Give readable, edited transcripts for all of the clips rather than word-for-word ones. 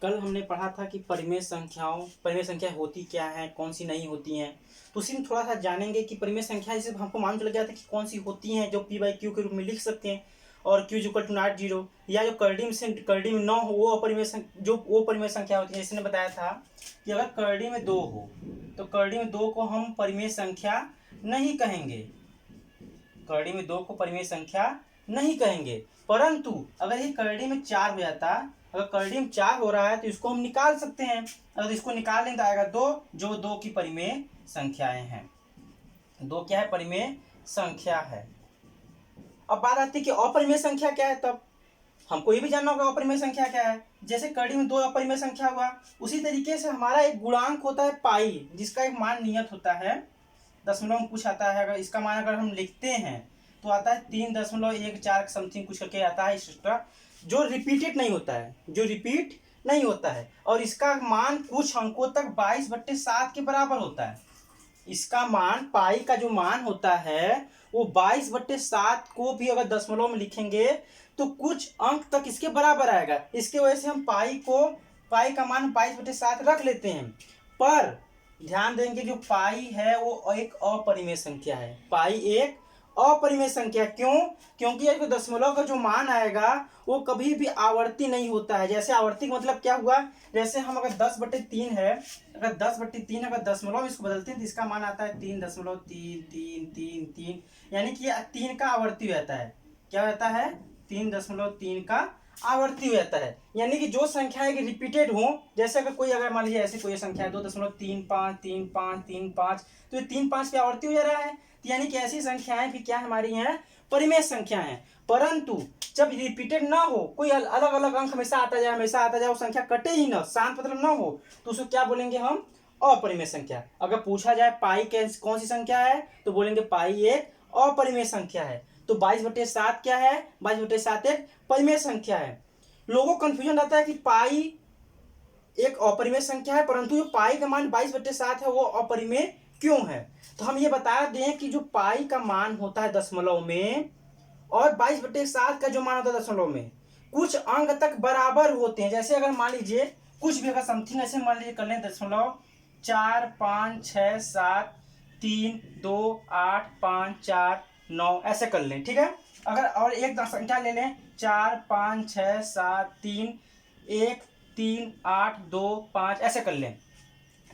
कल हमने पढ़ा था कि परिमेय संख्या होती क्या है, कौन सी नहीं होती हैं। तो उसी में थोड़ा सा जानेंगे कि परिमेय संख्या जैसे हमको मालूम चल गया था कि कौन सी होती हैं जो p/q के रूप में लिख सकते हैं और q = नॉट जीरो, या जो करड़ी में 9 हो वो परिमेय संख्या होती है। इसने बताया था कि अगर करड़ी में 2 हो तो करड़ी में 2 को हम परिमेय संख्या नहीं कहेंगे, करड़ी में 2 को परिमेय संख्या नहीं कहेंगे। परंतु अगर ये करड़ी में 4 हो जाता, अगर करड़ी में 4 हो रहा है तो इसको हम निकाल सकते हैं। अगर इसको निकाल लें तो आएगा 2, जो 2 की परिमेय संख्याएं हैं। 2 क्या है? परिमेय संख्या है। अब बात आती है कि अपरिमेय संख्या क्या है। तब हमको ये भी जानना होगा अपरिमेय संख्या क्या है। जैसे करड़ी में 2 अपरिमेय संख्या हुआ, उसी तरीके से हमारा एक गुणांक होता है पाई, जिसका एक मान नियत होता है, दशमलव में कुछ आता है। अगर इसका मान अगर हम लिखते हैं तो आता है 3.14 समथिंग कुछ करके आता है एक्स्ट्रा, जो रिपीट नहीं होता है। और इसका मान कुछ अंकों तक 22/7 के बराबर होता है। इसका मान, पाई का जो मान होता है वो 22/7 को भी अगर दशमलव में लिखेंगे तो कुछ अंक तक इसके बराबर आएगा। इसके वजह से हम पाई का मान 22/7 रख लेते हैं। पर ध्यान देंगे जो पाई है वो एक अपरिमेय संख्या है। पाई एक अपरिमेय संख्या क्यों? क्योंकि ये दशमलव का जो मान आएगा वो कभी भी आवर्ती नहीं होता है। जैसे आवर्ती का मतलब क्या हुआ, जैसे हम अगर 10/3 है, अगर 10/3 अगर दशमलव इसको बदलते हैं तो इसका मान आता है 3.33333, यानी कि 3 का आवर्ती हो जाता है। क्या रहता है? 3.3 का आवर्ती हो जाता है। यानी कि जो संख्याएं रिपीटेड हो, जैसे अगर मान लीजिए ऐसी कोई संख्या है 2.353535, तो ये 3 5 पे आवर्ती हो जा रहा है। तो यानी कि ऐसी संख्याएं भी क्या हमारी हैं? परिमेय संख्या है। परंतु जब रिपीटेड ना हो, कोई अलग अलग अंक हमेशा आता जाए, वो संख्या कटे ही ना, शांत मतलब ना हो, तो उसको क्या बोलेंगे हम? अपरिमेय संख्या। अगर पूछा जाए पाई कौन सी संख्या है तो बोलेंगे पाई एक अपरिमेय संख्या है। तो 22/7 क्या है? 22/7 एक परिमेय संख्या है। लोगों को कंफ्यूजन रहता है कि पाई एक अपरिमेय संख्या है, परंतु जो पाई का मान 22/7 है वो अपरिमेय क्यों है। तो हम ये बता दें कि जो पाई का मान होता है दशमलव में और 22/7 का जो मान होता है दशमलव में, कुछ अंक तक बराबर होते हैं। जैसे अगर मान लीजिए कुछ भी अगर समथिंग ऐसे मान लीजिए कर लें 0.4 5 6 7 3 2 8 5 4 9 ऐसे कर लें, ठीक है। अगर और एक संख्या ले लें 4 5 6 7 3 1 3 8 2 5 ऐसे कर लें,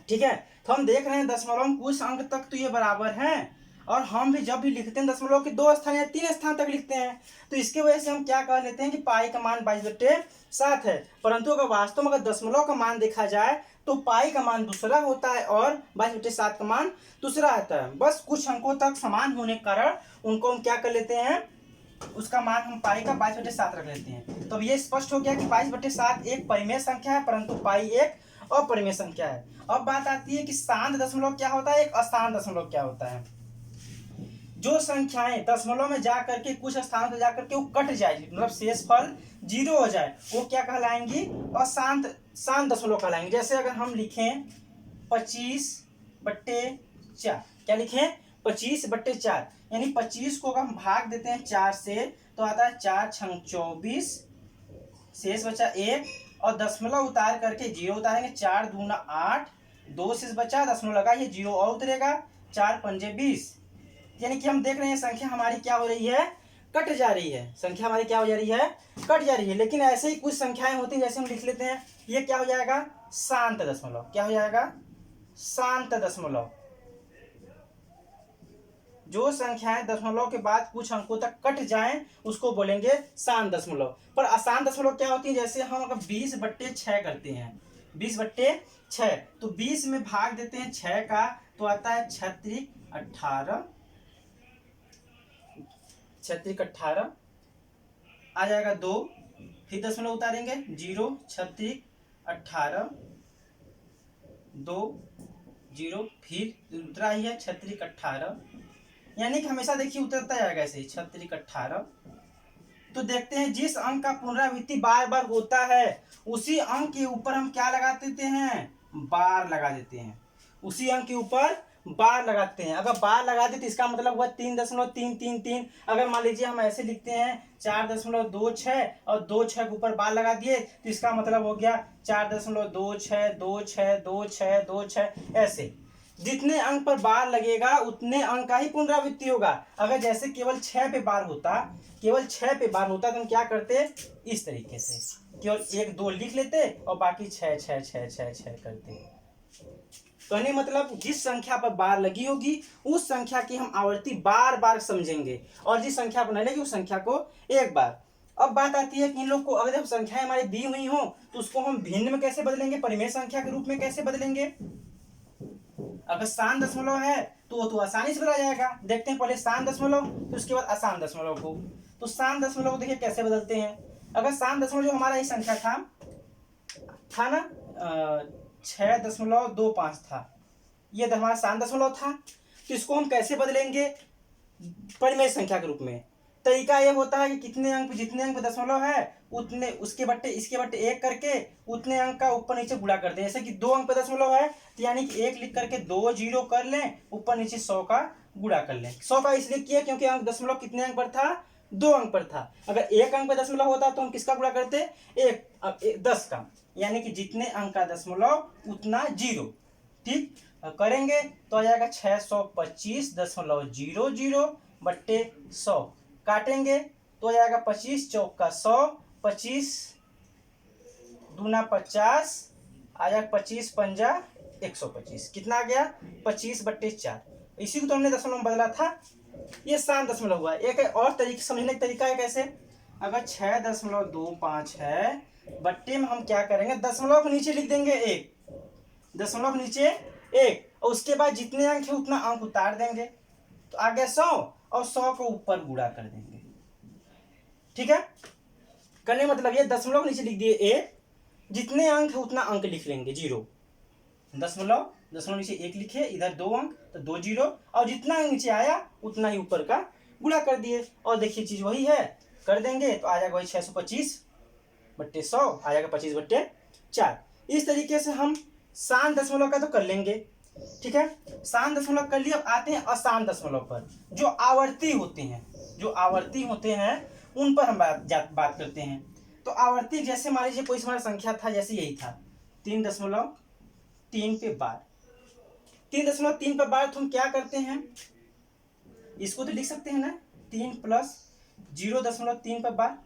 ठीक है। तो हम देख रहे हैं दशमलव में कुछ अंक तक तो ये बराबर हैं, और हम भी जब भी लिखते हैं दशमलव के 2 स्थान या 3 स्थान तक लिखते हैं, तो इसके वजह से हम क्या कह लेते हैं कि पाई का मान 22/7 है। परंतु अगर वास्तव में अगर दशमलव का मान देखा जाए तो पाई का मान दूसरा होता है और 22/7 का मान दूसरा आता है। बस कुछ अंकों तक समान होने के कारण उनको हम क्या कर लेते हैं, उसका मान हम पाई का 22/7 रख लेते हैं। तो ये स्पष्ट हो गया कि 22/7 एक परिमेय संख्या है, परंतु पाई एक अपरिमेय संख्या है। अब बात आती है कि शांत दशमलव क्या होता है, एक अशांत दशमलव क्या होता है। जो संख्याएं दशमलव में जाकर के कुछ स्थानों पर जाकर के वो कट जाए, मतलब शेषफल 0 हो जाए, वो क्या कहलाएंगी? शांत दशमलव कहलाएंगे। जैसे अगर हम लिखें 25/4, क्या लिखें? 25/4, यानी 25 को अगर हम भाग देते हैं 4 से तो आता है 4 × 24, शेष बचा 1, और दशमलव उतार करके 0 उतारेंगे, 4 दूना 8, 2 शेष बचा, दशमलव लगा, ये 0 और उतरेगा, 4 पंजे 20। यानी कि हम देख रहे हैं संख्या हमारी क्या हो रही है? कट जा रही है। संख्या हमारी क्या हो जा रही है? कट जा रही है। लेकिन ऐसे ही कुछ संख्याएं होती हैं, जैसे हम लिख लेते हैं, ये क्या हो जाएगा? शांत दशमलव। क्या हो जाएगा? शांत दशमलव। जो संख्याएं दशमलव के बाद कुछ अंकों तक कट जाएं उसको बोलेंगे शांत दशमलव। पर अशांत दशमलव क्या होती है? जैसे हम अगर 20/6 करते हैं, 20/6, तो 20 में भाग देते हैं 6 का तो आता है 36 18, 36 18 आ जाएगा 2, फिर दशमलव उतारेंगे 0, 36 18 2 0, फिर उतरा ही है 36 18, यानी कि हमेशा देखिए उतरता जाएगा ऐसे 36 18। तो देखते हैं जिस अंक का पुनरावृत्ति बार बार होता है उसी अंक के ऊपर हम क्या लगा देते हैं? बार लगा देते हैं। उसी अंक के ऊपर बार लगाते हैं। अगर बार लगाते तो इसका मतलब हुआ 3.333। अगर मान लीजिए हम ऐसे लिखते हैं 4.26 और 26 के ऊपर बार लगा दिए तो इसका मतलब हो गया 4.26262626 ऐसे। जितने अंक पर बार लगेगा उतने अंक का ही पुनरावृत्ति होगा। अगर जैसे केवल 6 पे बार होता, केवल 6 पे बार होता तो हम क्या करते, इस तरीके से केवल 1 2 लिख लेते और बाकी 6 6 6 6 6 करते। कहने मतलब जिस संख्या पर बार लगी होगी उस संख्या की हम आवर्ती बार बार समझेंगे, और जिस संख्या पर नहीं लगी उस संख्या को एक बार। अब बात आती है कि इन लोग को अगर जब संख्याएं हमारी दी हुई हो तो उसको हम भिन्न में कैसे बदलेंगे, परिमेय संख्या के रूप में कैसे बदलेंगे। अगर शान दशमलव है तो वो तो आसानी से बदला जाएगा। देखते हैं पहले शान दशमलव फिर उसके बाद आसान दशमलव को। तो शान दशमलव को देखिए कैसे बदलते हैं। अगर शान दशमलव जो हमारा ये संख्या था ना 6.25 था, ये हमारा शान दशमलव था। तो इसको हम कैसे बदलेंगे परिमेय संख्या के रूप में। तरीका ये होता है कि कितने अंक जितने अंक पे दशमलव है उतने उसके बट्टे इसके बट्टे 1 करके उतने अंक का ऊपर नीचे गुणा कर दें। जैसे कि 2 अंक पे दशमलव है तो यानी कि 1 लिख करके 2 0 कर लें, ऊपर नीचे 100 का गुणा कर लें। 100 का इसलिए किया क्योंकि अंक दशमलव कितने अंक पर था, 2 अंक पर था। अगर 1 अंक पे दशमलव होता तो हम किसका गुणा करते, 10 का, यानी कि जितने अंक का दशमलव उतना 0। ठीक करेंगे तो आ जाएगा 625.00 बट्टे 100। काटेंगे तो आ जाएगा 25 चौक का 100, 25 दूना 50 आ जाएगा 25 पंजा 125। कितना आ गया 25/4। इसी को तो हमने दशमलव में बदला था। ये शान दशमलव हुआ। एक और तरीके समझने का तरीका है कैसे। अगर 6.25 है बट्टे में हम क्या करेंगे, दशमलव के नीचे लिख देंगे 1, दशमलव के नीचे 1 और उसके बाद जितने अंक है उतना अंक उतार देंगे तो आ गया 100 और 100 को ऊपर गुणा कर देंगे। ठीक है, करने मतलब ये दशमलव के नीचे लिख दिए 1, जितने अंक है उतना अंक लिख लेंगे 0। दशमलव नीचे 1 लिखे, इधर 2 अंक तो 2 0 और जितना अंक नीचे आया उतना ही ऊपर का गुणा कर दिए। और देखिए चीज वही है, कर देंगे तो आ जाएगा वही 625/100 आ जाएगा 25/4। इस तरीके से हम शान दशमलव का तो कर लेंगे। ठीक है, शान दशमलव कर लिए। अब आते हैं अशान दशमलव पर, जो आवर्ती होते हैं, जो आवर्ती होते हैं उन पर हम बात करते हैं। तो आवर्ती जैसे मान लीजिए कोई हमारा संख्या था, जैसे यही था 3.3 पे बार, 3.3 पे बार तो हम क्या करते हैं, इसको तो लिख सकते हैं ना 3 + 0.3 पे बार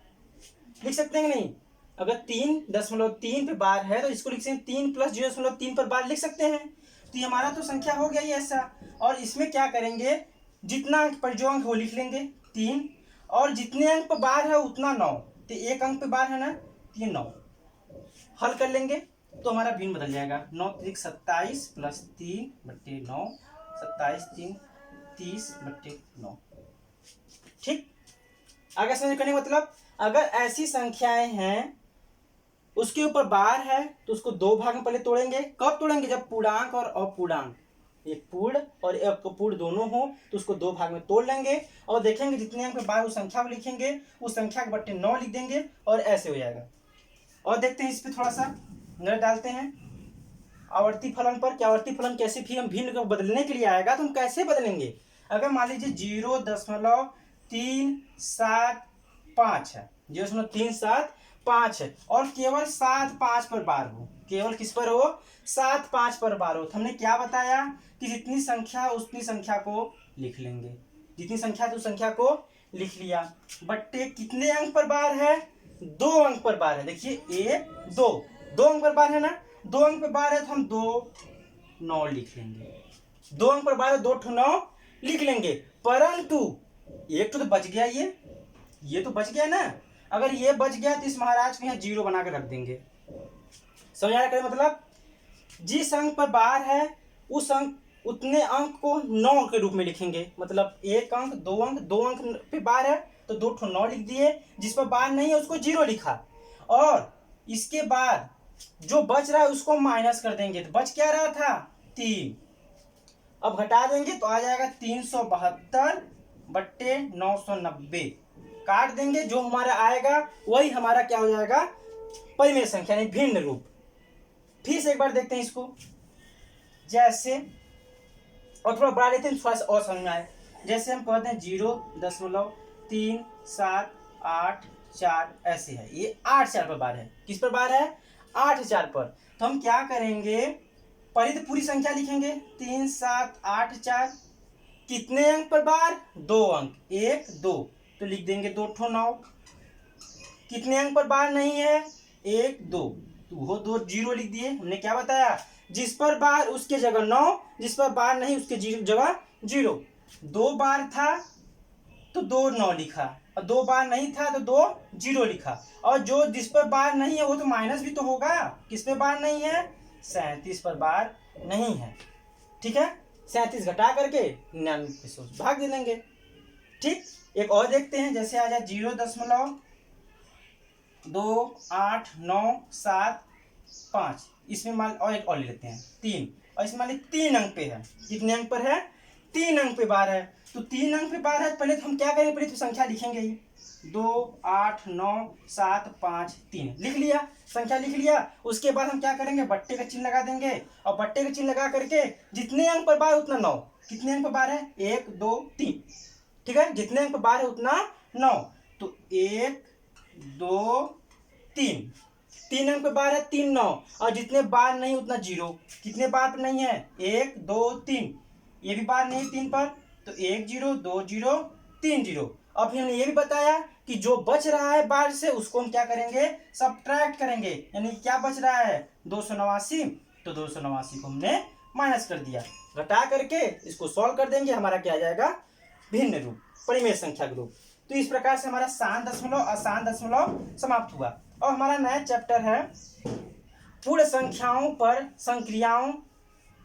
लिख सकते हैं कि नहीं। अगर 3.3 पे बार है तो इसको लिख सकते हैं 3 + 0.3 पर बार लिख सकते हैं। तो ये हमारा तो संख्या हो गया ये ऐसा। और इसमें क्या करेंगे, जितना अंक पर जो अंक वो लिख लेंगे 3 और जितने अंक पर बार है उतना 9। तो 1 अंक पे बार है ना तो ये 9 हल कर लेंगे तो हमारा भिन्न बदल जाएगा। 9 × 27 + 3/9 27 3 30/9। ठीक, आगे समझ करने का मतलब अगर ऐसी संख्याएं हैं उसके ऊपर बार है तो उसको 2 भाग में पहले तोड़ेंगे। कब तोड़ेंगे, जब पूर्णांक और अपूर्णांक, एक पूर्ण और एक अपूर्ण दोनों हो तो उसको 2 भाग में तोड़ लेंगे और देखेंगे जितने अंक पे बार उस संख्या को लिखेंगे, उस संख्या के बट्टे 9 लिख देंगे और ऐसे हो जाएगा। और देखते हैं इस पे थोड़ा सा नजर डालते हैं आवर्ती फलन पर कि आवर्ती फलन कैसे भी हम भिन्न को बदलने के लिए आएगा तो हम कैसे बदलेंगे। अगर मान लीजिए 0.375 है, 0.375 है और केवल 7 5 पर बार हो, केवल किस पर हो, 7 5 पर बार हो, तो हमने क्या बताया कि जितनी संख्या उतनी संख्या को लिख लेंगे, जितनी संख्या तो संख्या को लिख लिया। बट्टे कितने अंक पर बार है, 2 अंक पर बार है। देखिए 1 2 2 अंक पर बार है ना, 2 अंक पर बार है तो हम 2 9 लिख लेंगे। 2 अंक पर बार है 2 9 लिख लेंगे। परंतु एक तो बच गया, ये तो बच गया ना। अगर ये बच गया तो इस महाराज को यहाँ 0 बना कर रख देंगे। समझ आ रहा मतलब, जिस अंक पर बार है उस अंक उतने अंक को 9 के रूप में लिखेंगे। मतलब 1 अंक 2 अंक 2 अंक पे बार है तो 2 9 लिख दिए, जिस पर बार नहीं है उसको 0 लिखा। और इसके बाद जो बच रहा है उसको माइनस कर देंगे तो बच क्या रहा था 3। अब घटा देंगे तो आ जाएगा 372/990। काट देंगे, जो हमारा आएगा वही हमारा क्या हो जाएगा, परिमेय संख्या यानी भिन्न रूप। फिर से एक बार देखते हैं इसको। जैसे और थोड़ा बढ़ा लेते हैं थोड़ा सा और समझ में आए। जैसे हम कहते हैं 0.378 ऐसे है, ये 8 4 पर बार है। किस पर बार है? 8 4 पर। तो हम क्या करेंगे, पहले तो पूरी संख्या लिखेंगे 3 7 8 4। कितने अंक पर बार? 2 अंक, 1 2, तो लिख देंगे 2 ठो 9। कितने अंक पर बार नहीं है? 1 2, तो वो 2 जीरो लिख दिए। हमने क्या बताया, जिस पर बार उसके जगह 9, जिस पर बार नहीं उसके जगह 0। 2 बार था तो 2 9 लिखा, और 2 बार नहीं था तो 2 0 लिखा। और जो जिस पर बार नहीं है वो तो माइनस भी तो होगा। किस पे बार नहीं है? 37 पर बार नहीं है। ठीक है, 37 घटा करके 99 से भाग दे देंगे। ठीक, एक और देखते हैं, जैसे आ जाए 0.28975, इसमें मान और एक और ले लेते हैं 3, और इसमें मान ली 3 अंक पे है। कितने अंक पर है? 3 अंक पे बार है। तो 3 अंक पे बार है, पहले तो हम क्या करेंगे, पहले तो संख्या लिखेंगे ही। 2 8 9 7 5 3 लिख लिया, संख्या लिख लिया। उसके बाद हम क्या करेंगे, बट्टे का चिन्ह लगा देंगे, और बट्टे का चिन्ह लगा करके जितने अंक पर बार उतना 9। कितने अंक पर बार है? 1 2 3। ठीक है, जितने अंक पर बार है उतना 9। तो 1 2 3, 3 अंक पे बार है 3 9, और जितने बार नहीं उतना 0। कितने बार पर नहीं है? 1 2 3, ये भी बार नहीं 3 पर, तो 1 0 2 0 3 0। अब हमने ये भी बताया कि जो बच रहा है बार से उसको हम क्या करेंगे, सब्ट्रैक्ट करेंगे। यानी क्या बच रहा है? 289, तो 289 को हमने माइनस कर दिया। घटा करके इसको सॉल्व कर देंगे, हमारा क्या आ जाएगा, भिन्न रूप, परिमेय संख्या के रूप। तो इस प्रकार से हमारा शांत दशमलव अशांत दशमलव समाप्त हुआ। और हमारा नया चैप्टर है पूर्ण संख्याओं पर संक्रियाओं,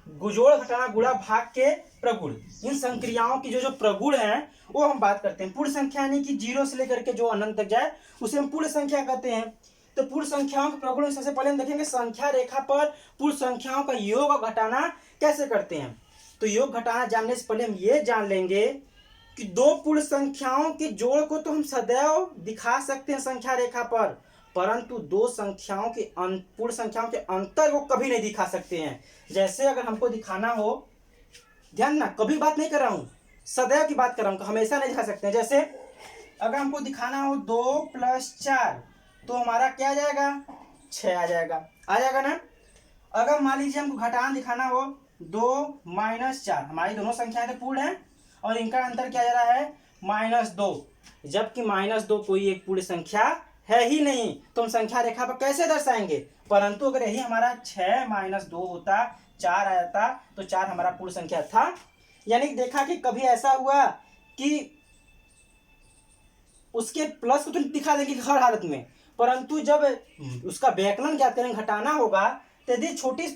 गुजोड़ घटाना गुणा भाग के प्रगुण। इन संक्रियाओं की जो जो प्रगुण है वो हम बात करते हैं। पूर्ण संख्या यानी कि 0 से लेकर के जो अनंत तक जाए उसे हम पूर्ण संख्या कहते हैं। तो पूर्ण संख्याओं के प्रगुण सबसे पहले हम देखेंगे संख्या रेखा पर पूर्ण संख्याओं का योग और घटाना कैसे करते हैं। तो योग घटाना जानने से पहले हम ये जान लेंगे कि दो पूर्ण संख्याओं के जोड़ को तो हम सदैव दिखा सकते हैं संख्या रेखा पर, परंतु दो संख्याओं के पूर्ण संख्याओं के अंतर को कभी नहीं दिखा सकते हैं। जैसे अगर हमको दिखाना हो, ध्यान ना, कभी बात नहीं कर रहा हूं, सदैव की बात कर रहा हूं, हमेशा नहीं दिखा सकते हैं। जैसे अगर हमको दिखाना हो 2 + 4, तो हमारा क्या आ जाएगा, 6 आ जाएगा, आ जाएगा ना। अगर मान लीजिए हमको घटाना दिखाना हो 2 - 4, हमारी दोनों संख्याएं तो पूर्ण है और इनका अंतर क्या जा रहा है, -2, जबकि -2 कोई एक पूर्ण संख्या है ही नहीं, तो हम संख्या रेखा पर कैसे दर्शाएंगे। परंतु अगर यही हमारा 6 - 2 होता, 4 आ जाता, तो 4 हमारा पूर्ण संख्या था। यानी कि देखा कि कभी ऐसा हुआ कि उसके प्लस को तो दिखा देंगे हर हालत में, परंतु जब उसका व्याकलन ज्ञात करें, घटाना होगा, तो यदि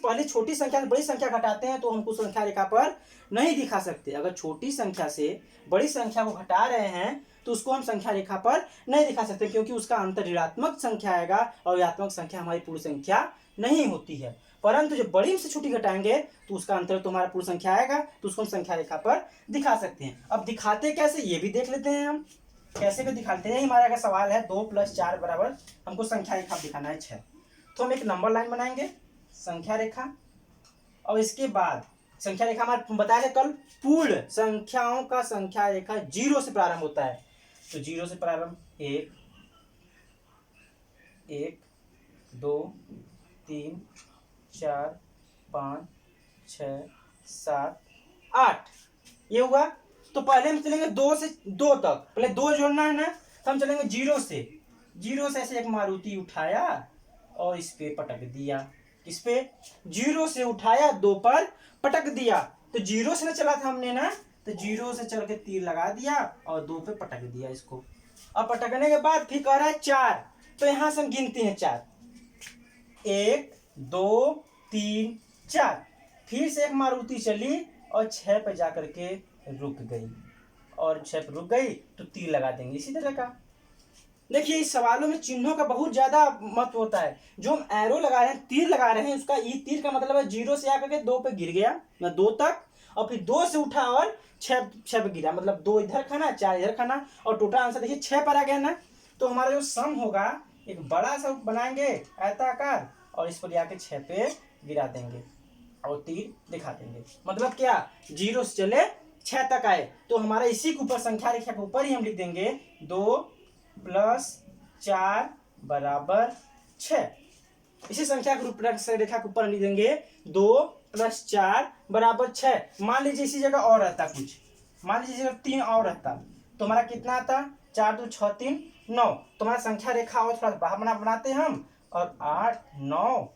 पहले छोटी संख्या से बड़ी संख्या घटाते हैं तो हमको संख्या रेखा पर नहीं दिखा सकते। अगर छोटी संख्या से बड़ी संख्या को घटा रहे हैं तो उसको हम संख्या रेखा पर नहीं दिखा सकते, क्योंकि उसका अंतर ऋणात्मक संख्या आएगा और ऋणात्मक संख्या हमारी पूर्ण संख्या नहीं होती है। परंतु जब बड़ी से छोटी घटाएंगे तो उसका अंतर तो हमारा पूर्ण संख्या आएगा, तो उसको हम संख्या रेखा पर दिखा सकते हैं। अब दिखाते कैसे ये भी देख लेते हैं हम, कैसे भी दिखाते हैं। हमारा अगर सवाल है 2 + 4 बराबर हमको संख्या रेखा दिखाना है 6, तो हम एक नंबर लाइन बनाएंगे संख्या रेखा, और इसके बाद संख्या रेखा हमारे बताया था कल, पूर्ण संख्याओं का संख्या रेखा 0 से प्रारंभ होता है। तो 0 से प्रारंभ 1 1 2 3 4 5 6 7 8, ये हुआ। तो पहले हम चलेंगे 2 से 2 तक, पहले 2 जोड़ना है ना, तो हम चलेंगे 0 से ऐसे एक मारुति उठाया और इस पे पटक दिया। इस पे 0 से उठाया 2 पर पटक दिया, तो 0 से ना चला था हमने ना, तो 0 से चल के तीर लगा दिया और 2 पे पटक दिया इसको। अब पटकने के बाद फिर कह रहा है 4, तो यहां से हम गिनते हैं 4, 1 2 3 4, फिर से एक मारुति चली और 6 पे जाकर के रुक गई, और 6 पे रुक गई तो तीर लगा देंगे इसी तरह का। देखिए इस सवालों में चिन्हों का बहुत ज्यादा महत्व होता है। जो हम एरो लगा रहे हैं, तीर लगा रहे हैं, उसका ये तीर का मतलब है 0 से आकर के 2 पे गिर गया, 2 तक, और फिर 2 से उठा और 6 पे गिरा, मतलब 2 इधर खाना 4 इधर खाना, और टोटल आंसर देखिए 6 पर आ गया ना। तो हमारा जो सम होगा, एक बड़ा सा बनाएंगे आयताकार और इसको ले आके 6 पे गिरा देंगे। और तीर दिखा देंगे। मतलब क्या, 0 से चले 6 तक आए तो हमारा इसी के ऊपर संख्या रेखा के ऊपर ही हम लिख देंगे 2 + 4 = 6। इसी संख्या के रूप रेखा के ऊपर लिख देंगे 2 + 4 = 6। मान लीजिए इसी जगह और रहता कुछ, मान लीजिए जगह 3 और रहता तो हमारा कितना आता, 4 2 6 3 9। तो हमारा संख्या रेखा और थोड़ा बाहर बनाते हैं हम, और 8 9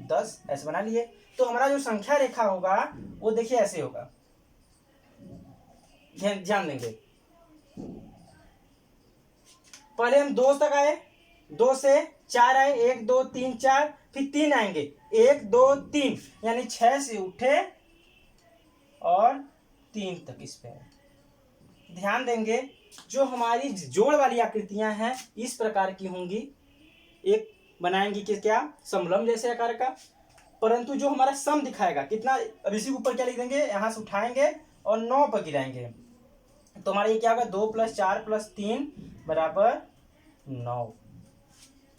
10 ऐसे बना लिए। तो हमारा जो संख्या रेखा होगा वो देखिए ऐसे होगा, ध्यान देंगे। पहले हम 2 तक आए, 2 से 4 आए, 1 2 3 4, फिर 3 आएंगे, 1 2 3, यानी 6 से उठे और 3 तक इस पे आए। ध्यान देंगे जो हमारी जोड़ वाली आकृतियां हैं इस प्रकार की होंगी, एक बनाएंगे कि क्या, समलंब जैसे आकार का। परंतु जो हमारा सम दिखाएगा कितना, अब इसी ऊपर क्या लिख देंगे, यहां से उठाएंगे और 9 पर गिराएंगे। तो हमारा ये क्या होगा, 2 + 4 + 3 = 9।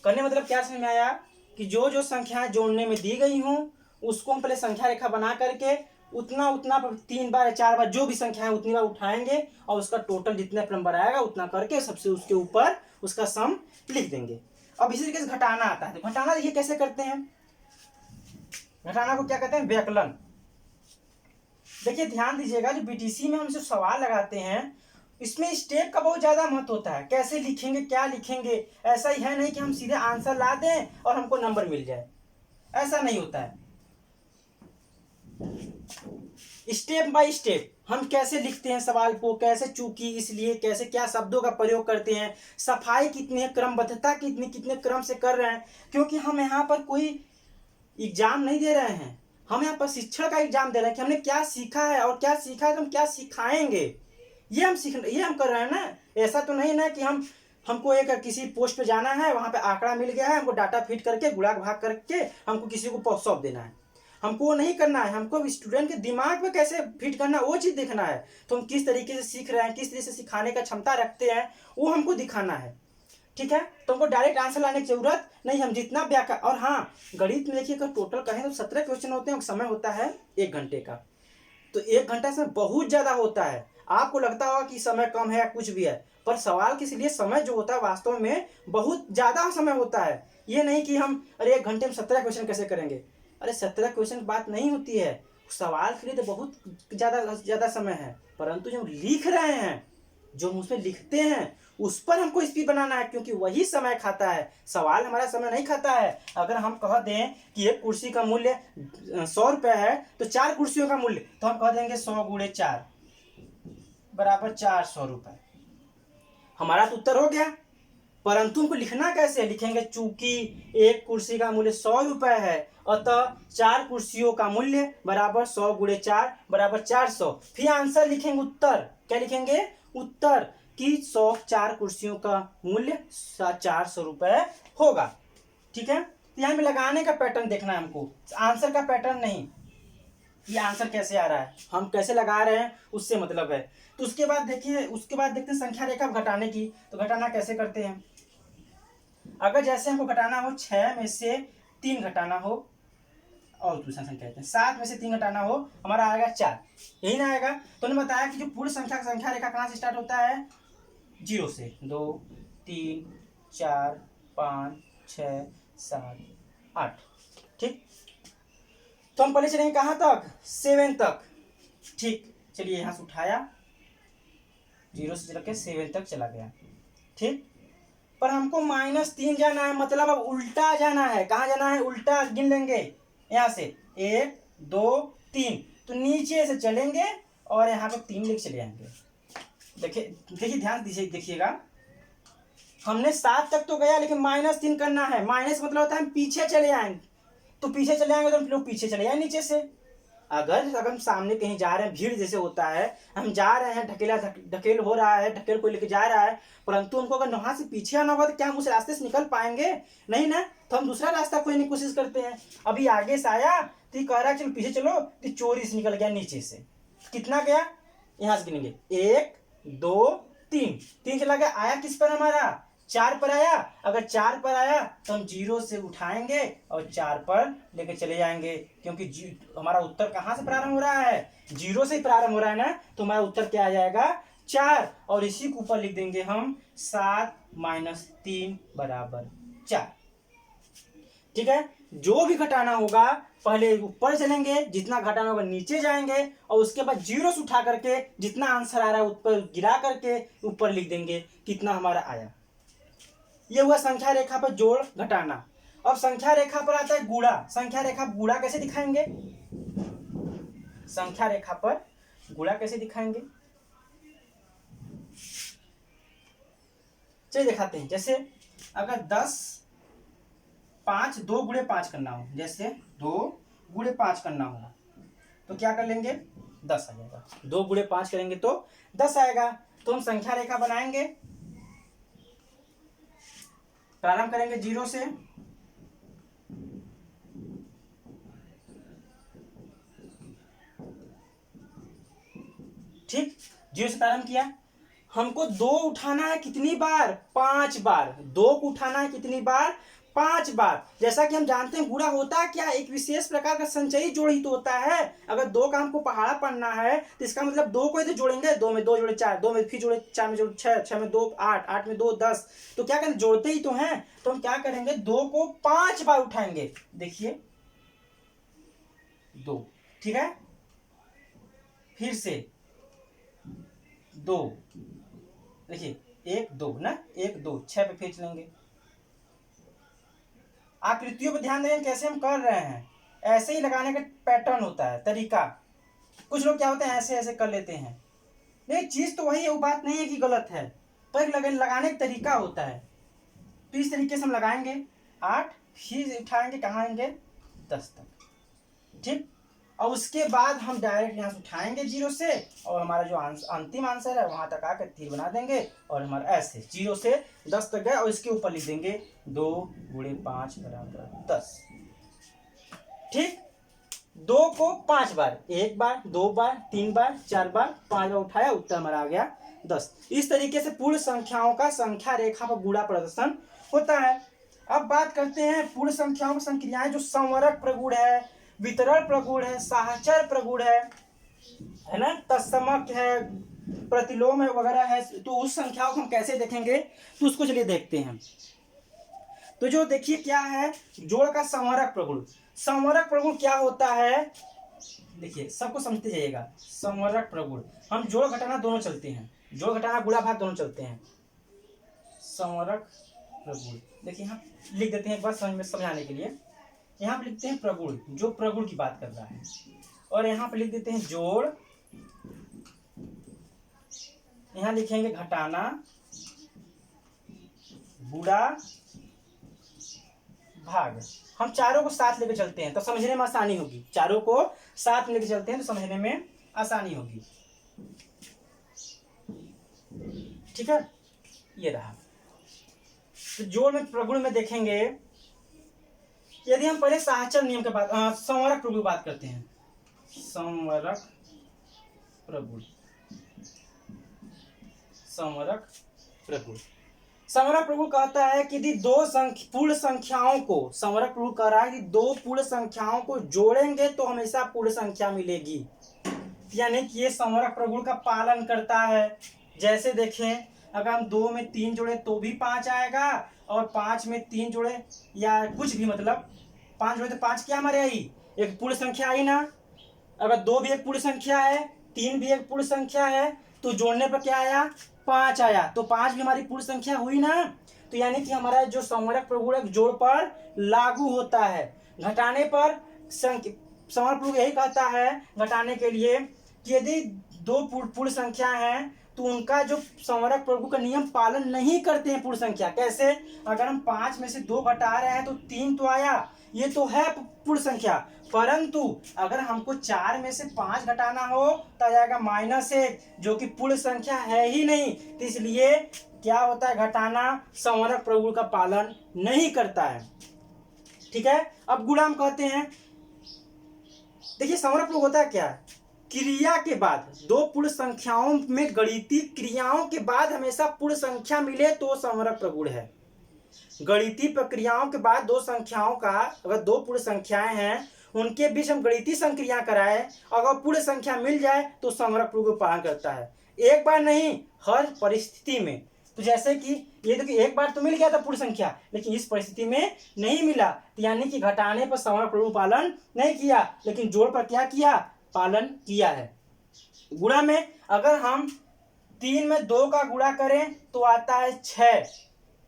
करने मतलब क्या समझ में आया कि जो जो संख्याएं जोड़ने में दी गई हों उसको हम पहले संख्या रेखा बना करके उतना उतना 3 बार 4 बार जो भी संख्या है उतनी बार उठाएंगे और उसका टोटल जितने नंबर आएगा उतना करके सबसे उसके ऊपर उसका सम लिख देंगे। अब इसी तरीके से घटाना आता है। तो घटाना देखिए कैसे करते हैं, घटाना को क्या कहते हैं, व्यकलन। देखिए ध्यान दीजिएगा, जो बीटीसी में हम जो सवाल लगाते हैं इसमें स्टेप का बहुत ज्यादा महत्व होता है। कैसे लिखेंगे, क्या लिखेंगे, ऐसा ही है नहीं कि हम सीधे आंसर ला दें और हमको नंबर मिल जाए, ऐसा नहीं होता है। स्टेप बाय स्टेप हम कैसे लिखते हैं सवाल को, कैसे चूकी इसलिए, कैसे क्या शब्दों का प्रयोग करते हैं, सफाई कितनी है, क्रमबद्धता कितनी, कितने क्रम से कर रहे हैं। क्योंकि हम यहाँ पर कोई एग्जाम नहीं दे रहे हैं, हम यहाँ पर शिक्षण का एग्जाम दे रहे हैं कि हमने क्या सीखा है और क्या सीखा है तो हम क्या सिखाएंगे, ये हम कर रहे हैं ना। ऐसा तो नहीं ना कि हमको एक किसी पोस्ट पे जाना है, वहां पे आंकड़ा मिल गया है, हमको डाटा फीड करके गुणा भाग करके हमको किसी को सौंप देना है। हमको वो नहीं करना है, हमको स्टूडेंट के दिमाग में कैसे फिट करना है वो चीज देखना है। तो हम किस तरीके से सीख रहे हैं, किस तरीके से सिखाने का क्षमता रखते हैं वो हमको दिखाना है। ठीक है, तो हमको डायरेक्ट आंसर लाने की जरूरत नहीं, हम जितना व्याकरण। और हाँ, गणित में देखिए अगर टोटल कहें तो 17 क्वेश्चन होते हैं, समय होता है 1 घंटे का। तो 1 घंटा से बहुत ज्यादा होता है। आपको लगता होगा कि समय कम है या कुछ भी है, पर सवाल के लिए समय जो होता है वास्तव में बहुत ज्यादा समय होता है। ये नहीं कि हम अरे 1 घंटे में 17 क्वेश्चन कैसे करेंगे, अरे 17 क्वेश्चन की बात नहीं होती है। सवाल के लिए तो बहुत ज्यादा समय है, परंतु जो लिख रहे हैं, जो हम उसमें लिखते हैं उस पर हमको स्पीड बनाना है, क्योंकि वही समय खाता है, सवाल हमारा समय नहीं खाता है। अगर हम कह दें कि एक कुर्सी का मूल्य 100 रुपये है तो 4 कुर्सियों का मूल्य, तो हम कह देंगे 100 × 4 = 400 रुपये, हमारा तो उत्तर हो गया। परंतु हमको लिखना कैसे, लिखेंगे चूंकि एक कुर्सी का मूल्य 100 रुपये है अतः 4 कुर्सियों का मूल्य बराबर 100 × 4 = 400। फिर आंसर लिखेंगे, उत्तर क्या लिखेंगे, उत्तर कि 4 कुर्सियों का मूल्य 400 रुपये होगा। ठीक है, तो यहाँ पे लगाने का पैटर्न देखना है हमको, आंसर का पैटर्न नहीं, ये आंसर कैसे आ रहा है, हम कैसे लगा रहे हैं उससे मतलब है। तो उसके बाद देखिए, उसके बाद देखते हैं संख्या रेखा घटाने की। तो घटाना कैसे करते हैं, अगर जैसे हमको घटाना हो 6 में से 3 घटाना हो, और दूसरा संख्या कहते हैं 7 में से 3 घटाना हो, हमारा आएगा 4, यही ना आएगा। तो उन्होंने बताया कि जो पूर्ण संख्या रेखा कहाँ से स्टार्ट होता है, 0 से, 2 3 4 5 6 7 8। ठीक, तो हम पहले चलेंगे कहाँ तक, 7 तक। ठीक, चलिए यहाँ से उठाया, 0 से चल के 7 तक चला गया। ठीक, पर हमको -3 जाना है, मतलब अब उल्टा जाना है। कहाँ जाना है, उल्टा गिन लेंगे यहाँ से 1 2 3, तो नीचे से चलेंगे और यहाँ पे 3 लेके चले जाएंगे। देखिए ध्यान दीजिए, देखिएगा हमने 7 तक तो गया, लेकिन -3 करना है। माइनस मतलब होता है हम पीछे चले आएंगे, तो पीछे चले आएंगे तो हम लोग पीछे चले जाए नीचे से। अगर हम सामने कहीं जा रहे हैं, भीड़ जैसे होता है, हम जा रहे हैं, ढकेल हो रहा है, ढकेल कोई लेके जा रहा है, परंतु हमको अगर वहां से पीछे आना होगा तो क्या हम उस रास्ते से निकल पाएंगे, नहीं ना। तो हम दूसरा रास्ता खोजने की कोशिश करते हैं। अभी आगे से आया तो कह रहा है चलो पीछे चलो, तो चोरी से निकल गया नीचे से। कितना गया, यहाँ से गिनेंगे 1 2 3 चला गया। आया किस पर हमारा, 4 पर आया, अगर 4 पर आया तो हम 0 से उठाएंगे और 4 पर लेके चले जाएंगे, क्योंकि हमारा उत्तर कहाँ से प्रारंभ हो रहा है, 0 से ही प्रारंभ हो रहा है ना, तो हमारा उत्तर क्या आ जाएगा 4। और इसी के ऊपर लिख देंगे हम 7 - 3 = 4। ठीक है, जो भी घटाना होगा पहले ऊपर चलेंगे, जितना घटाना होगा नीचे जाएंगे, और उसके बाद 0 से उठा करके जितना आंसर आ रहा है ऊपर गिरा करके ऊपर लिख देंगे कितना हमारा आया। ये हुआ संख्या रेखा पर जोड़ घटाना। अब संख्या रेखा पर आता है गुणा। संख्या रेखा गुणा कैसे दिखाएंगे, संख्या रेखा पर गुणा कैसे दिखाएंगे, चलिए दिखाते हैं। जैसे अगर 10 5 2 × 5 करना हो, जैसे 2 × 5 करना हो तो क्या कर लेंगे 10 आ जाएगा। 2 × 5 करेंगे तो 10 आएगा। तो हम संख्या रेखा बनाएंगे, प्रारंभ करेंगे 0 से, ठीक, 0 से प्रारंभ किया। हमको 2 उठाना है कितनी बार, 5 बार। 2 को उठाना है कितनी बार, 5 बार। जैसा कि हम जानते हैं गुणा होता क्या, एक विशेष प्रकार का संचयी जोड़ ही तो होता है। अगर 2 का हमको पहाड़ा पढ़ना है तो इसका मतलब 2 को इधर जोड़ेंगे, 2 में 2 जोड़े 4, 2 में फिर जोड़े 4 में जोड़े 6, 6 में 2 8, 8 में 2 10। तो क्या करेंगे, जोड़ते ही तो हैं। तो हम क्या करेंगे, 2 को 5 बार उठाएंगे। देखिए 2, ठीक है, फिर से 2, देखिए 1 2 ना, 1 2 6 पे फिर चलेंगे। आकृतियों पर ध्यान दें कैसे हम कर रहे हैं, ऐसे ही लगाने का पैटर्न होता है, तरीका। कुछ लोग क्या होते हैं ऐसे ऐसे कर लेते हैं, नहीं चीज तो वही है, वो बात नहीं है कि गलत है, पर लगाने का तरीका होता है। तो इस तरीके से हम लगाएंगे 8, फिर उठाएंगे कहाँ आएंगे 10 तक, ठीक। और उसके बाद हम डायरेक्ट यहाँ से उठाएंगे 0 से, और हमारा जो अंतिम आंसर है वहां तक आकर तीर बना देंगे, और हमारा ऐसे 0 से 10 तक गए, और इसके ऊपर लिख देंगे 2 × 5 = 10, ठीक। 2 को 5 बार, 1 बार 2 बार 3 बार 4 बार 5 बार उठाया, उत्तर हमारा आ गया 10। इस तरीके से पूर्ण संख्याओं का संख्या रेखा पर गुणा प्रदर्शन होता है। अब बात करते हैं पूर्ण संख्याओं की संक्रियाएं जो संवरक प्रगुण है, वितरण प्रगुण है, साहचर्य प्रगुण है ना, तत्समक है, प्रतिलोम है वगैरह है। तो उस संख्याओं को हम कैसे देखेंगे, तो उसको चलिए देखते हैं। तो जो देखिए क्या है, जोड़ का संवरक प्रगुण। संवरक प्रगुण क्या होता है, देखिए सबको समझते जाइएगा। संवरक प्रगुण, हम जोड़ घटाना दोनों चलते हैं, जोड़ घटाना गुणा भाग दोनों चलते हैं। संवरक प्रगुण, देखिए यहाँ लिख देते हैं एक बार समझ में समझाने के लिए। यहाँ पे लिखते हैं प्रगुण, जो प्रगुण की बात कर रहा है, और यहाँ पे लिख देते हैं जोड़, यहाँ लिखेंगे घटाना, गुणा, भाग। हम चारों को साथ लेकर चलते हैं तो समझने में आसानी होगी, चारों को साथ लेकर चलते हैं तो समझने में आसानी होगी, ठीक है। ये रहा। तो जोड़ में प्रगुण में देखेंगे, यदि हम पहले साहचर्य नियम के बात, संवरक प्रगुण की बात करते हैं। संवरक प्रगुण, संवरक प्रगुण, संवरक प्रगुण कहता है कि यदि दो पूर्ण संख्याओं को, संवरक प्रगुण कह रहा है कि 2 पूर्ण संख्याओं को जोड़ेंगे तो हमेशा पूर्ण संख्या मिलेगी, यानी कि ये संवरक प्रगुण का पालन करता है। जैसे देखें, अगर हम 2 में 3 जोड़े तो भी 5 आएगा, और 5 में 3 जोड़े या कुछ भी, मतलब 5 जोड़े तो 5 क्या हमारे आई, एक पूर्ण संख्या आई ना। अगर 2 भी एक पूर्ण संख्या है, 3 भी एक पूर्ण संख्या है, तो जोड़ने पर क्या आया 5 आया, तो 5 भी हमारी पूर्ण संख्या हुई ना। तो यानी कि हमारा जो संवरक प्रगुण जोड़ पर लागू होता है। घटाने पर संवरक प्रगुण यही कहता है घटाने के लिए कि यदि 2 पूर्ण संख्या है तो उनका जो संवरक प्रगुण का नियम पालन नहीं करते हैं पूर्ण संख्या। कैसे, अगर हम 5 में से 2 घटा रहे हैं तो 3 तो आया, ये तो है पूर्ण संख्या, परंतु अगर हमको 4 में से 5 घटाना हो तो आ जाएगा -1, जो कि पूर्ण संख्या है ही नहीं। तो इसलिए क्या होता है, घटाना संवरक प्रगुण का पालन नहीं करता है, ठीक है। अब गुणा हम कहते हैं, देखिए संवरक प्रगुण होता है क्या, क्रिया के बाद, दो पूर्ण संख्याओं में गणितीय क्रियाओं के बाद हमेशा पूर्ण संख्या मिले तो समरक प्रगुण है। गणितीय प्रक्रियाओं के बाद दो संख्याओं का, अगर दो पूर्ण संख्याएं हैं उनके बीच हम गणितीय संक्रिया कराए, अगर पूर्ण संख्या मिल जाए तो समरक प्रगुण पालन करता है। एक बार नहीं, हर परिस्थिति में। तो जैसे कि ये देखिए, एक बार तो मिल गया था पूर्ण संख्या, लेकिन इस परिस्थिति में नहीं मिला, तो यानी कि घटाने पर समरक प्रगुण पालन नहीं किया, लेकिन जोड़ पर क्या किया, पालन किया है। गुणा में अगर हम 3 में 2 का गुणा करें तो आता है 6,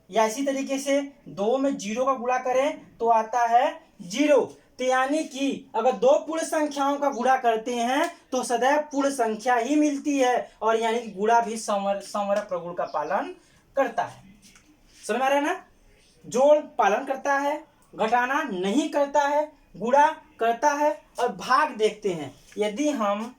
या इसी तरीके से 2 में 0 का गुणा करें तो आता है 0। तो यानी कि अगर दो पूर्ण संख्याओं का गुणा करते हैं तो सदैव पूर्ण संख्या ही मिलती है, और यानी कि गुणा भी समरक प्रगुण का पालन करता है। समझ में आ रहा है ना? जोड़ पालन करता है, घटाना नहीं करता है, गुणा करता है। और भाग देखते हैं, यदि हम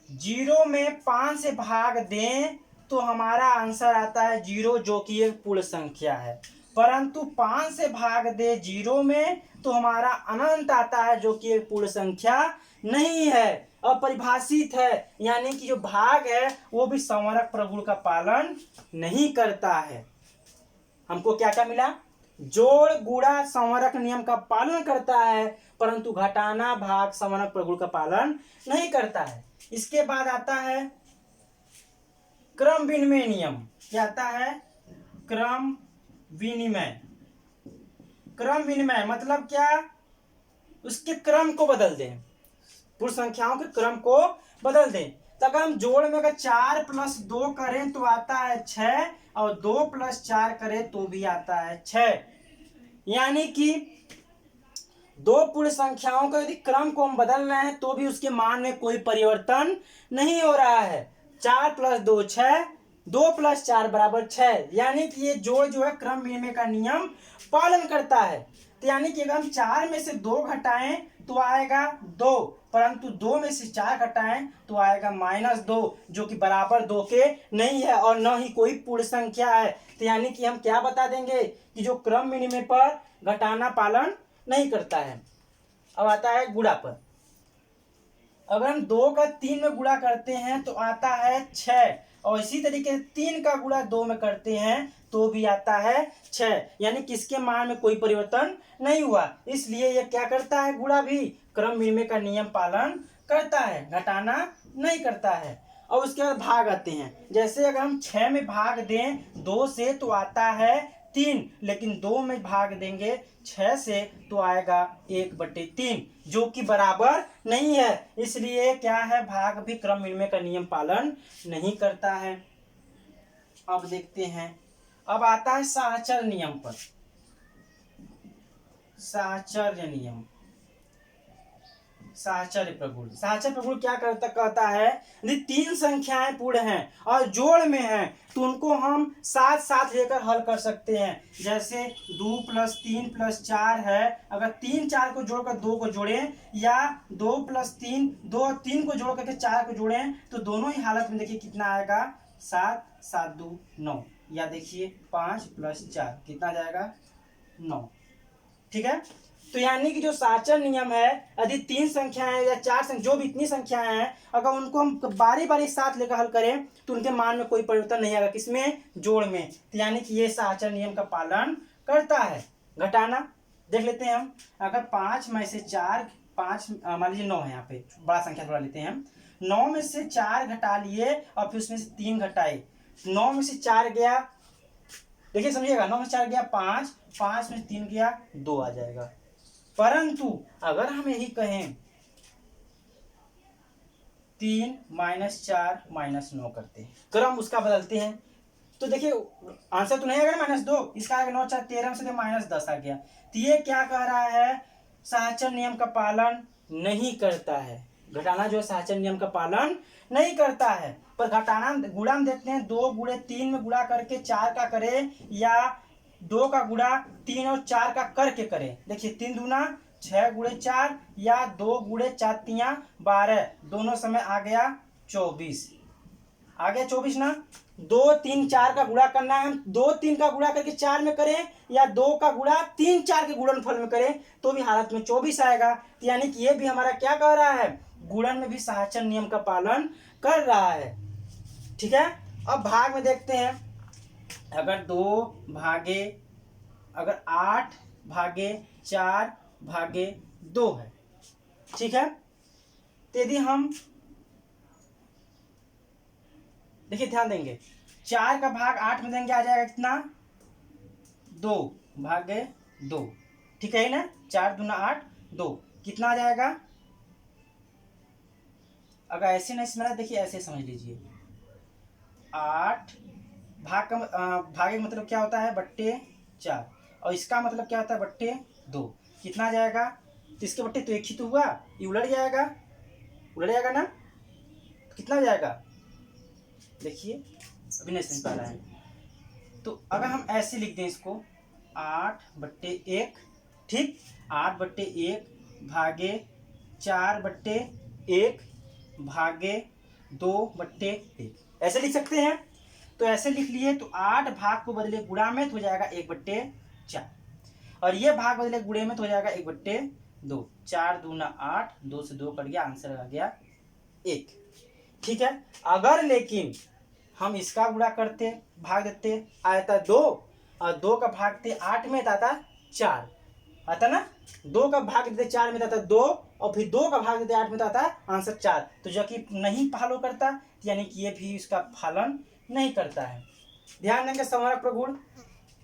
0 में 5 से भाग दें तो हमारा आंसर आता है 0, जो कि एक पूर्ण संख्या है। परंतु 5 से भाग दे 0 में तो हमारा अनंत आता है, जो कि एक पूर्ण संख्या नहीं है, अपरिभाषित है। यानी कि जो भाग है वो भी समरक प्रगुण का पालन नहीं करता है। हमको क्या क्या मिला? जोड़ गुणा समरक नियम का पालन करता है, परंतु घटाना भाग समरक प्रगुण का पालन नहीं करता है। इसके बाद आता है क्रम विनिमय नियम। क्या आता है? क्रम विनिमय। क्रम विनिमय मतलब क्या? उसके क्रम को बदल दें, पूर्ण संख्याओं के क्रम को बदल दें। तो अगर हम जोड़ में अगर 4 + 2 करें तो आता है 6, और 2 + 4 करें तो भी आता है 6। यानी कि दो पूर्ण संख्याओं का यदि क्रम को हम बदल रहे हैं तो भी उसके मान में कोई परिवर्तन नहीं हो रहा है। 4 + 2 6, 2 + 4 = 6। यानी कि ये जोड़ जो है क्रम विनिमय का नियम पालन करता है। तो यानी कि अगर हम 4 में से 2 घटाएं तो आएगा 2, परंतु 2 में से 4 घटाएं तो आएगा -2, जो कि बराबर 2 के नहीं है और न ही कोई पूर्ण संख्या है। तो यानी कि हम क्या बता देंगे कि जो क्रम विनिमय पर घटाना पालन नहीं करता है। अब आता है गुणा पर। अगर हम 2 का 3 में गुणा करते हैं तो आता है 6, और इसी तरीके से 3 का गुणा 2 में करते हैं तो भी आता है 6। यानी किसके मान में कोई परिवर्तन नहीं हुआ, इसलिए यह क्या करता है? गुणा भी क्रम विनिमय का नियम पालन करता है, घटाना नहीं करता है। और उसके बाद भाग आते हैं। जैसे अगर हम 6 में भाग दें 2 से तो आता है 3, लेकिन 2 में भाग देंगे 6 से तो आएगा 1/3, जो कि बराबर नहीं है। इसलिए क्या है? भाग भी क्रम विनिमय का नियम पालन नहीं करता है। अब देखते हैं, अब आता है साहचर्य नियम पर। साहचर्य नियम, साहचर्य प्रगुण। साहचर्य प्रगुण क्या कहता है? यदि 3 संख्याएं पूर्ण हैं और जोड़ में हैं तो उनको हम साथ साथ लेकर हल कर सकते हैं। जैसे 2 + 3 + 4 है, अगर 3 4 को जोड़कर 2 को जोड़ें, या 2 + 3 2 और 3 को जोड़ करके 4 को जोड़ें, तो दोनों ही हालत में देखिए कितना आएगा? 7 7 2 9, या देखिए 5 + 4 कितना जाएगा? 9। ठीक है? तो यानी कि जो साहचर्य नियम है, यदि 3 संख्याएं या 4 संख्या, जो भी इतनी संख्याएं हैं, अगर उनको हम बारी बारी साथ लेकर हल करें तो उनके मान में कोई परिवर्तन नहीं आएगा। किसमें? जोड़ में। तो यानी कि ये साहचर्य नियम का पालन करता है। घटाना देख लेते हैं हम। अगर 5 में से 4, 5 मान लीजिए 9 है, यहाँ पे बड़ा संख्या थोड़ा लेते हैं हम। 9 में से 4 घटा लिए और फिर उसमें से 3 घटाए। 9 में से 4 गया, देखिए समझिएगा, 9 में 4 गया 5, 5 में 3 गया 2 आ जाएगा। परंतु अगर हम यही कहें 3 - 4 - 9 करते हैं, क्रम उसका बदलते हैं, तो देखिए आंसर तो नहीं आएगा -2, इसका आएगा 9 4 13 से -10 आ गया। तो ये क्या कह रहा है? साहचर्य नियम का पालन नहीं करता है। घटाना जो है साहचर्य नियम का पालन नहीं करता है। पर घटाना गुणा में देखते हैं, 2 × 3 में गुणा करके 4 का करें, या 2 का गुणा 3 और 4 का करके करें। देखिए 3 दूना 6 × 4, या 2 × 4 × 12, दोनों समय आ गया 24। आ गया 24 ना? 2 3 4 का गुणा करना है। हम 2 3 का गुणा करके 4 में करें, या 2 का गुणा 3 4 के गुणनफल में करें तो भी हालत में 24 आएगा। यानी कि ये भी हमारा क्या कह रहा है? गुणन में भी साहचर्य नियम का पालन कर रहा है। ठीक है, अब भाग में देखते हैं। अगर 8 भागे 4 भागे 2 है, ठीक है, तो यदि हम देखिए ध्यान देंगे, 4 का भाग 8 में देंगे, आ जाएगा कितना, 2 भागे 2, ठीक है ना, 4 दूना 8, 2 कितना आ जाएगा। अगर ऐसे नहीं समझना, देखिए ऐसे समझ लीजिए, 8 भाग का भागे का मतलब क्या होता है, बट्टे 4, और इसका मतलब क्या होता है, बट्टे 2, कितना आ जाएगा, तो इसके बट्टे तो एक ही तो हुआ, ये उलट जाएगा ना, तो कितना हो जाएगा, देखिए अभी नहीं समझ पा रहा है, तो अगर हम ऐसे लिख दें इसको, 8/1, ठीक, 8/1 भागे 4/1 भागे 2/1, ऐसे लिख सकते हैं। तो ऐसे लिख लिए, तो 8 भाग को बदले गुणा में तो हो जाएगा 1/4, और ये भाग बदले गुणे में तो हो जाएगा 1/2, 4 दूना 8, 2 से 2 कट गया, आंसर आ गया 1। ठीक है, अगर लेकिन हम इसका गुणा करते, भाग देते, आता 2, और 2 का भागते 8 में आता 4, आता ना, 2 का भाग देते 4 में आता 2, और फिर 2 का भाग देते 8 में आता आंसर 4, तो जो कि नहीं फॉलो करता, यानी कि ये भी इसका पालन नहीं करता है। ध्यान देंगे, संवरक प्रगुण,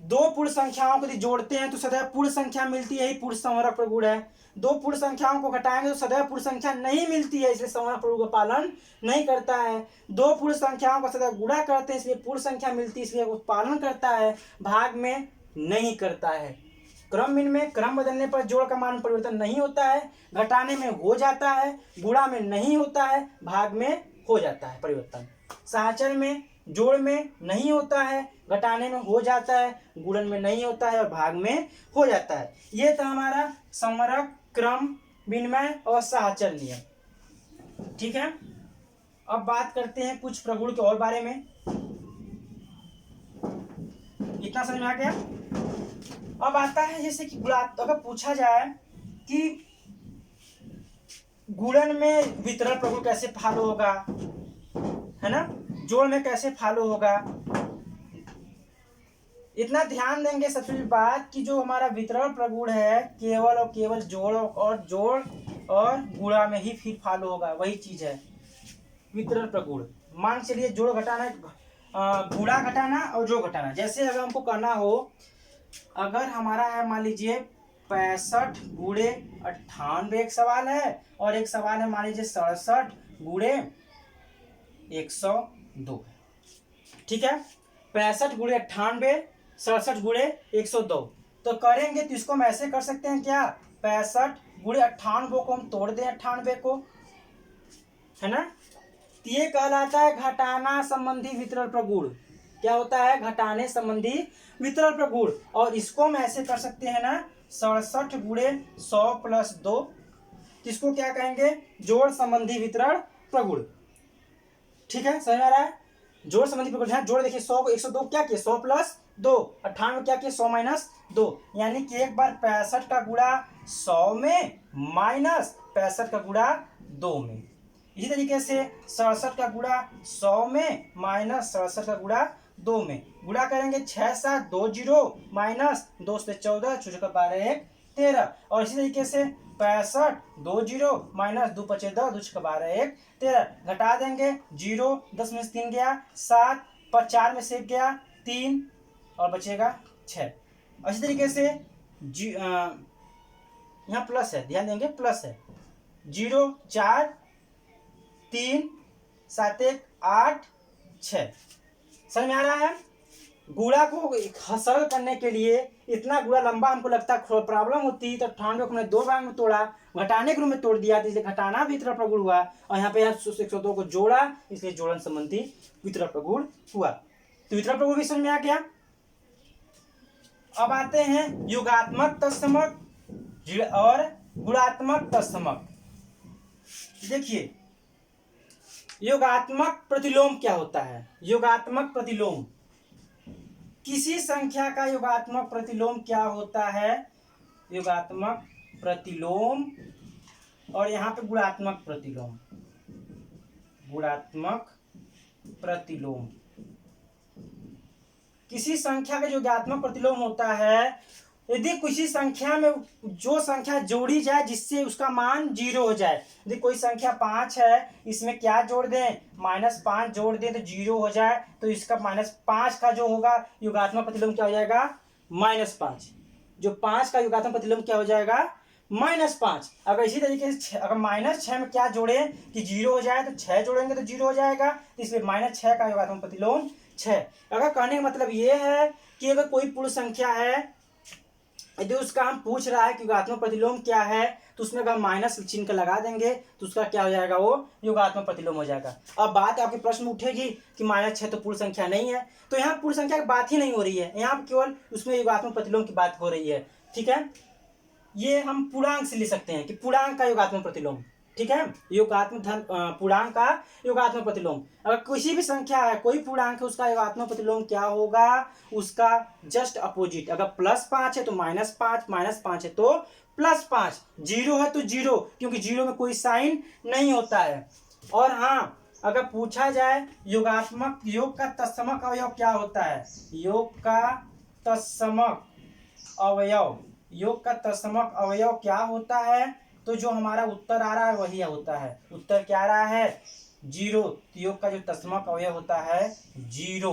दो पूर्ण संख्याओं को यदि जोड़ते हैं तो सदैव पूर्ण संख्या मिलती है, यही पूर्ण संवरक प्रगुण है। दो पूर्ण संख्याओं को घटाएंगे तो सदैव पूर्ण संख्या नहीं मिलती है, इसलिए संवरक प्रगुण का पालन नहीं करता है। दो पूर्ण संख्याओं का सदैव गुणा करते हैं, इसलिए पूर्ण संख्या मिलती है, इसलिए वो पालन करता है, भाग में नहीं करता है। क्रम भिन्न में क्रम बदलने पर जोड़ का मान परिवर्तन नहीं होता है, घटाने में हो जाता है, गुणा में नहीं होता है, भाग में हो जाता है परिवर्तन। साहचर्य में जोड़ में नहीं होता है, घटाने में हो जाता है, गुणन में नहीं होता है, और भाग में हो जाता है। ये था हमारा संवरक, क्रम, विनिमय और साहचर्य नियम। ठीक है, अब बात करते हैं कुछ प्रगुण के और बारे में। इतना समझ में आ गया। अब आता है जैसे कि अगर पूछा जाए कि गुणन में वितरण प्रगुण कैसे फॉलो होगा, है ना, जोड़ में कैसे फॉलो होगा, इतना ध्यान देंगे सबसे पहली बात कि जो हमारा वितरण प्रगुण है केवल और केवल जोड़ और गुणा में ही फिर फॉलो होगा, वही चीज है वितरण प्रगुण। मान चलिए जोड़ घटाना, गुणा घटाना और जोड़ घटाना, जैसे अगर हमको करना हो, अगर हमारा है मान लीजिए 65 गुणे 98 एक सवाल है, और एक सवाल है मान लीजिए 67 गुणे 102, ठीक है, 65 गुणे 98, 67 गुणे 102, तो करेंगे तो इसको हम ऐसे कर सकते हैं क्या, 65 गुणे 98 को हम तोड़ दें 98 को, है ना, तो ये कहलाता है घटाना संबंधी वितरण प्रगुण। क्या होता है, घटाने संबंधी वितरण प्रगुण। और इसको हम ऐसे कर सकते हैं ना, 67 गुणे 100 प्लस 2, इसको क्या कहेंगे, जोड़ संबंधी वितरण प्रगुण। ठीक है, समझ में आ रहा है, जोड़ संबंधी प्रगुण है। जोड़ देखिए 100 को 102 क्या किया, 100 प्लस 2, 98 क्या किया, 100 माइनस 2, यानी कि एक बार 65 का गुणा 100 में माइनस 65 का गुणा 2 में। इसी तरीके से 67 का गुणा 100 में माइनस 67 का गुणा 2 में। गुणा करेंगे 6 7 2 0 माइनस 2 से 14 6 का 12 1 13, और इसी तरीके से 65 2 0 माइनस 2 5 10 2 का 12 1 13, घटा देंगे 0, 10 में से 3 गया 7, 4 में से 1 गया 3, और बचेगा 6। इसी तरीके से यहाँ प्लस है, ध्यान देंगे प्लस है, 0 4 3 7 1 8 6। समझ में आ रहा है। गुणा को सरल करने के लिए इतना गुणा लंबा हमको लगता है प्रॉब्लम होती, तो 98 को हमने 2 भाग में तोड़ा, घटाने के रूप में तोड़ दिया, तो इसलिए घटाना वितरण प्रगुण हुआ, और यहाँ पे 102 को जोड़ा, इसलिए जोड़न संबंधी वितरण प्रगुण हुआ। तो वितरण प्रगुण भी समझ में आ गया। अब आते हैं युगात्मक तत्समक और गुणात्मक तत्समक। देखिए योगात्मक प्रतिलोम क्या होता है। योगात्मक प्रतिलोम, किसी संख्या का योगात्मक प्रतिलोम क्या होता है। योगात्मक प्रतिलोम और यहाँ पे गुणात्मक प्रतिलोम, गुणात्मक प्रतिलोम। किसी संख्या का जो ज्ञात्मक प्रतिलोम होता है, यदि किसी संख्या में जो संख्या जोड़ी जाए जिससे उसका मान 0 हो जाए। यदि कोई संख्या 5 है, इसमें क्या जोड़ दें, -5 जोड़ दें तो 0 हो जाए, तो इसका -5 का जो होगा योगात्मक प्रतिलोम क्या हो जाएगा, -5। जो 5 का योगात्मक प्रतिलोम क्या हो जाएगा, -5। अगर इसी तरीके से अगर -6 में क्या जोड़े कि 0 हो जाए, तो 6 जोड़ेंगे तो 0 हो जाएगा, तो इसलिए -6 का योगात्मक प्रतिलोम 6। अगर कहने का मतलब ये है कि अगर कोई पूर्ण संख्या है, यदि उसका हम पूछ रहा है कि योगात्मक प्रतिलोम क्या है, तो उसमें अगर माइनस चिन्ह का लगा देंगे तो उसका क्या हो जाएगा, वो योगात्मक प्रतिलोम हो जाएगा। अब बात आपके प्रश्न में उठेगी कि -6 तो पूर्ण संख्या नहीं है, तो यहाँ पूर्ण संख्या की बात ही नहीं हो रही है, यहाँ केवल उसमें योगात्मक प्रतिलोम की बात हो रही है। ठीक है, ये हम पूर्णांक से ले सकते हैं कि पूर्णांक का योगात्मक प्रतिलोम। ठीक है, योगात्मक धन पूर्णांक का योगात्मक प्रतिलोम। अगर किसी भी संख्या है, कोई पूर्णांक है, उसका योगात्मक प्रतिलोम क्या होगा, उसका जस्ट अपोजिट। अगर +5 है तो -5, -5 है तो +5, 0 है तो 0, क्योंकि 0 में कोई साइन नहीं होता है। और हाँ, अगर पूछा जाए योगात्मक योग का तत्समक अवयव क्या होता है, योग का तत्समक अवयव, योग का तत्समक अवयव क्या होता है, तो जो हमारा उत्तर आ रहा है वही होता है। उत्तर क्या आ रहा है, 0। योग का जो तत्समक अवयव होता है 0।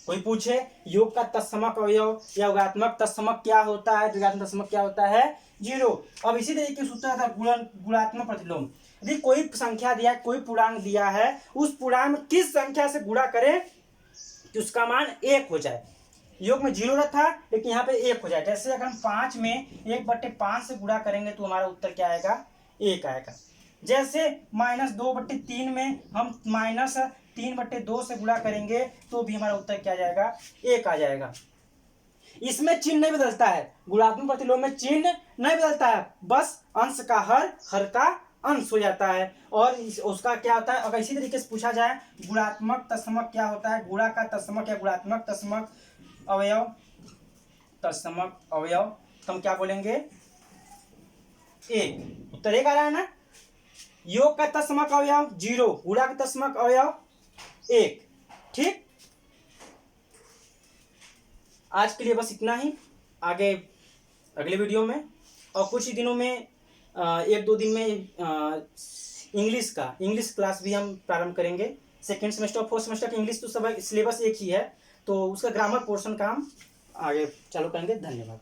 कोई पूछे योग का तत्समक अवयव या योगात्मक तत्समक क्या होता है, योगात्मक तत्समक क्या होता है, 0। अब इसी तरीके से उत्तर था गुणात्मक प्रतिलोम। यदि कोई संख्या दिया है, कोई पूर्णांक दिया है, उस पूर्णांक में किस संख्या से गुणा करें कि उसका मान 1 हो जाए। योग में 0 था, लेकिन यहाँ पे 1 हो जाए। जैसे अगर हम 5 में 1/5 से गुणा करेंगे तो हमारा उत्तर क्या आएगा, 1 आएगा। जैसे -2/3 में हम -3/2 से गुणा करेंगे तो भी हमारा उत्तर क्या आ जाएगा, 1 आ जाएगा। इसमें चिन्ह नहीं बदलता है, गुणात्मक प्रतिलोम में चिन्ह नहीं बदलता है, बस अंश का हर का अंश हो जाता है। और उसका क्या होता है, अगर इसी तरीके से पूछा जाए गुणात्मक तत्समक क्या होता है, गुणा का तत्समक या गुणात्मक तत्समक अवयव, तत्समक अवयव, तो हम क्या बोलेंगे, 1। उत्तर 1 आ रहा है ना। योग का तत्समक अवयव 0, गुणा का तत्समक अवयव 1। ठीक, आज के लिए बस इतना ही। आगे अगले वीडियो में और कुछ ही दिनों में 1-2 दिन में इंग्लिश क्लास भी हम प्रारंभ करेंगे। सेकेंड सेमेस्टर और 4th सेमेस्टर का इंग्लिश तो सब सिलेबस एक ही है, तो उसका ग्रामर पोर्शन का हम आगे चालू करेंगे। धन्यवाद।